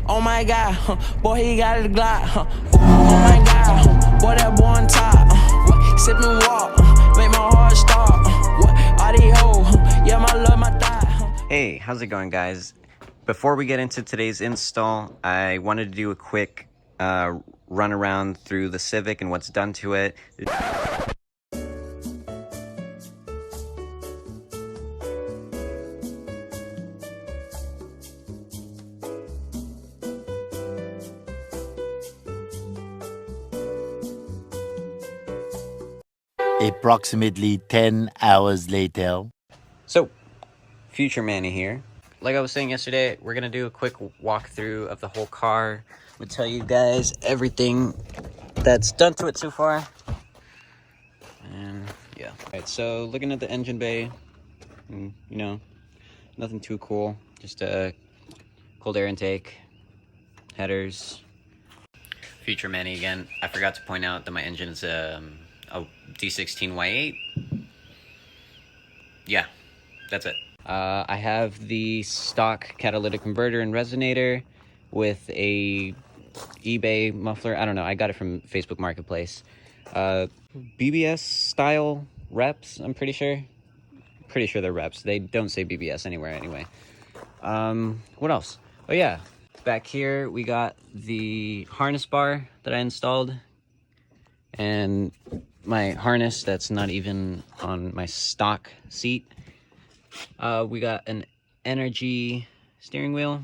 Oh my God, boy, he got a Glock. Oh my God, boy, that boy on top. Sip and walk, make my heart stop. All these hoes, yeah, my love, my thigh. Hey, how's it going, guys? Before we get into today's install, I wanted to do a quick run around through the Civic and what's done to it. Approximately 10 hours later. So, Future Manny here. Like I was saying yesterday, we're gonna do a quick walkthrough of the whole car. I'm gonna tell you guys everything that's done to it so far. And yeah. Alright, so looking at the engine bay, you know, nothing too cool. Just a cold air intake, headers. Future Manny again. I forgot to point out that my engine is a D16Y8. Yeah, that's it. I have the stock catalytic converter and resonator with a eBay muffler. I don't know, I got it from Facebook Marketplace. BBS style reps, I'm pretty sure. Pretty sure they're reps. They don't say BBS anywhere anyway. What else? Oh yeah, back here we got the harness bar that I installed. And my harness that's not even on my stock seat. We got an energy steering wheel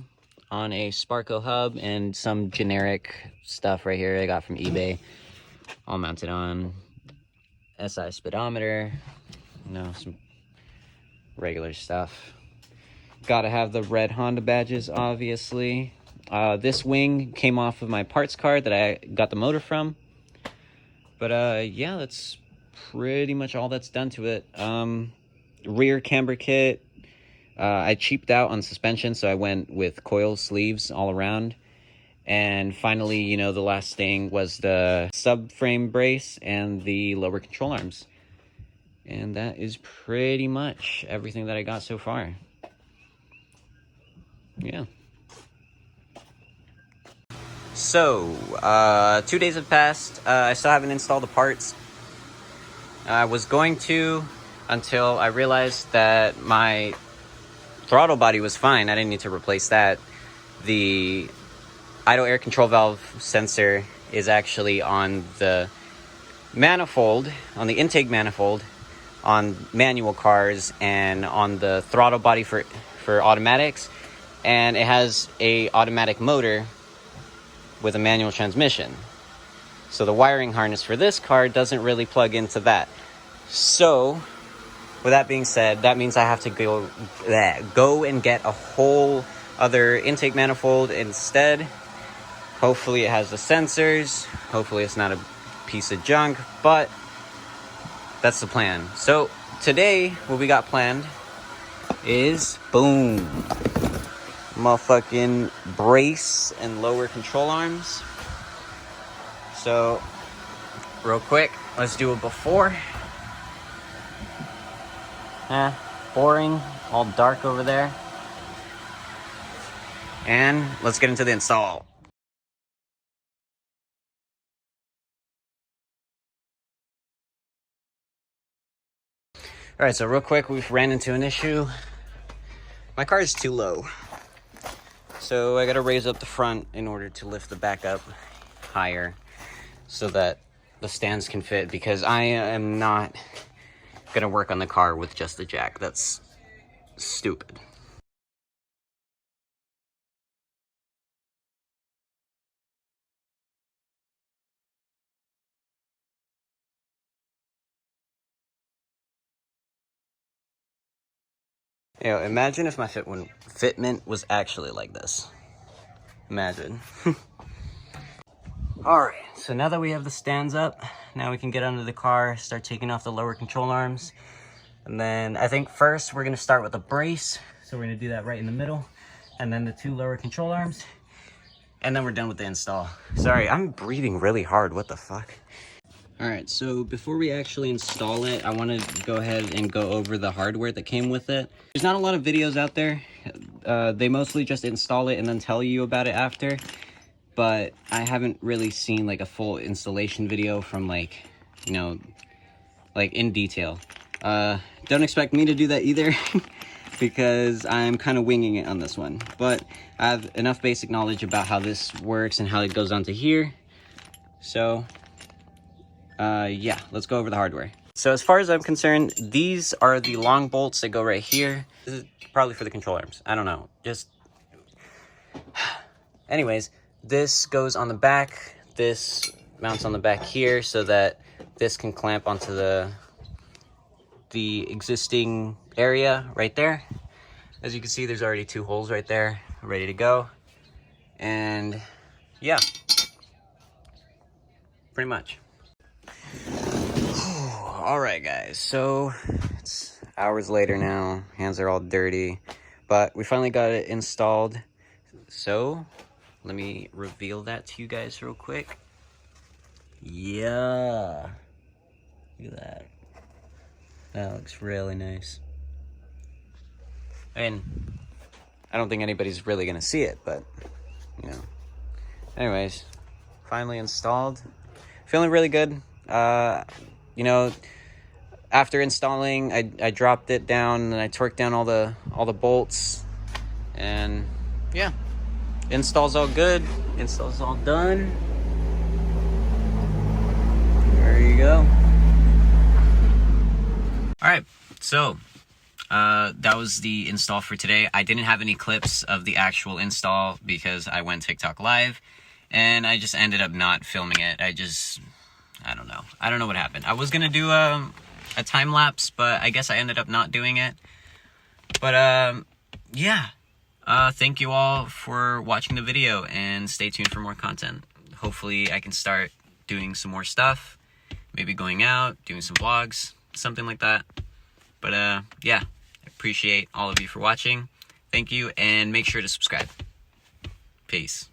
on a Sparco hub and some generic stuff right here I got from eBay, all mounted on SI speedometer, you know, some regular stuff. Gotta have the red Honda badges, obviously. This wing came off of my parts card that I got the motor from. But yeah, that's pretty much all that's done to it. Rear camber kit, I cheaped out on suspension, so I went with coil sleeves all around. And finally, you know, the last thing was the subframe brace and the lower control arms. And that is pretty much everything that I got so far. Yeah. So, 2 days have passed. I still haven't installed the parts. I was going to until I realized that my throttle body was fine. I didn't need to replace that. The idle air control valve sensor is actually on the manifold, on the intake manifold, on manual cars, and on the throttle body for automatics. And it has a automatic motor with a manual transmission. So the wiring harness for this car doesn't really plug into that. So, with that being said, that means I have to go and get a whole other intake manifold instead. Hopefully it has the sensors. Hopefully it's not a piece of junk, but that's the plan. So today, what we got planned is, boom, motherfucking brace and lower control arms. So real quick, let's do it before. Boring, all dark over there. And let's get into the install. Alright, so real quick, we've ran into an issue. My car is too low. So I gotta raise up the front in order to lift the back up higher so that the stands can fit, because I am not gonna work on the car with just the jack. That's stupid. You know, imagine if my fitment was actually like this. Imagine. Alright, so now that we have the stands up, now we can get under the car, start taking off the lower control arms. And then I think first we're going to start with a brace. So we're going to do that right in the middle. And then the two lower control arms. And then we're done with the install. Sorry, I'm breathing really hard. What the fuck? Alright, so before we actually install it, I want to go ahead and go over the hardware that came with it. There's not a lot of videos out there They mostly just install it and then tell you about it after, but I haven't really seen like a full installation video from like, you know, like in detail. Don't expect me to do that either because I'm kind of winging it on this one, but I have enough basic knowledge about how this works and how it goes onto here. So yeah, let's go over the hardware. So as far as I'm concerned, these are the long bolts that go right here. This is probably for the control arms. I don't know. Just anyways, this goes on the back. This mounts on the back here so that this can clamp onto the existing area right there. As you can see, there's already 2 holes right there, ready to go. And yeah, pretty much. All right, guys, so it's hours later now. Hands are all dirty, but we finally got it installed. So let me reveal that to you guys real quick. Yeah, look at that. That looks really nice. And I don't think anybody's really gonna see it, but you know. Anyways, finally installed. Feeling really good. You know, after installing, I dropped it down and I torqued down all the bolts, and yeah, install's all good. Install's all done. There you go. All right, so that was the install for today. I didn't have any clips of the actual install because I went TikTok live, and I just ended up not filming it. I don't know. I don't know what happened. I was gonna do a time lapse, but I guess I ended up not doing it. But yeah. Thank you all for watching the video, and stay tuned for more content. Hopefully I can start doing some more stuff, maybe going out, doing some vlogs, something like that. But yeah, I appreciate all of you for watching. Thank you, and make sure to subscribe. Peace.